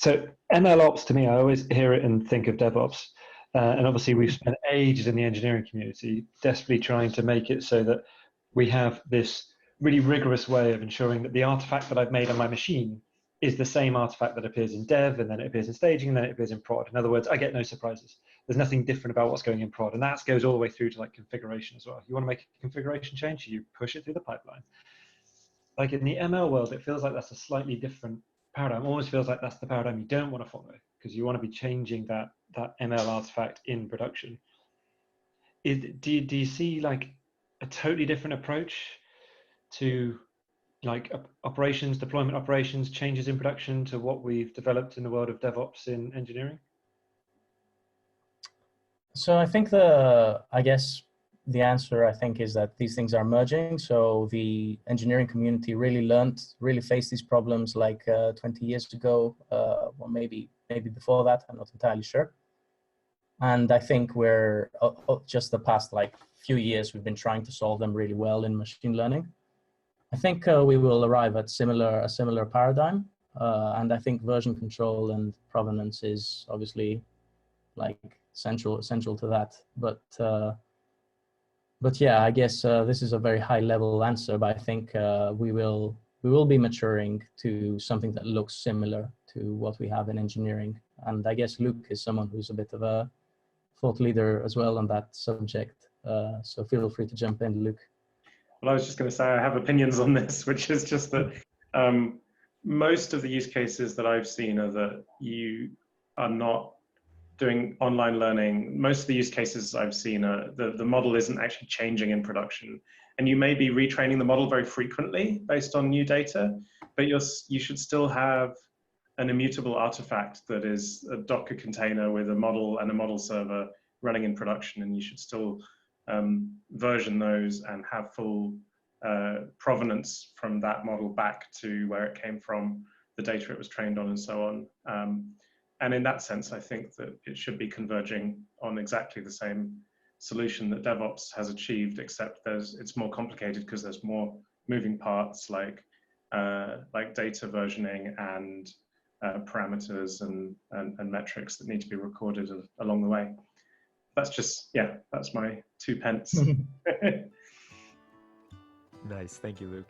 So MLOps, to me, I always hear it and think of DevOps. And obviously, we've spent ages in the engineering community desperately trying to make it so that we have this really rigorous way of ensuring that the artifact that I've made on my machine is the same artifact that appears in dev, and then it appears in staging, and then it appears in prod. In other words, I get no surprises. There's nothing different about what's going in prod, and that goes all the way through to like configuration as well. You want to make a configuration change, you push it through the pipeline. Like in the ML world, it feels like that's a slightly different paradigm. Almost feels like that's the paradigm you don't want to follow, because you want to be changing that ML artifact in production. Do you see like a totally different approach to like operations, deployment operations, changes in production to what we've developed in the world of DevOps in engineering? So I think the answer is that these things are merging. So the engineering community really faced these problems like 20 years ago, or maybe before that, I'm not entirely sure. And I think we're just the past like few years, we've been trying to solve them really well in machine learning. I think we will arrive at a similar paradigm, and I think version control and provenance is obviously like central to that. But yeah, I guess this is a very high level answer, but I think we will be maturing to something that looks similar to what we have in engineering. And I guess Luke is someone who's a bit of a thought leader as well on that subject. So feel free to jump in, Luke. Well, I was just going to say I have opinions on this, which is just that most of the use cases that I've seen are that you are not doing online learning. Most of the use cases I've seen are the model isn't actually changing in production. And you may be retraining the model very frequently based on new data, but you should still have an immutable artifact that is a Docker container with a model and a model server running in production, and you should still version those and have full provenance from that model back to where it came from, the data it was trained on, and so on. And in that sense, I think that it should be converging on exactly the same solution that DevOps has achieved, except it's more complicated because there's more moving parts like data versioning and parameters and metrics that need to be recorded along the way. That's my 2 pence. Nice, thank you, Luke.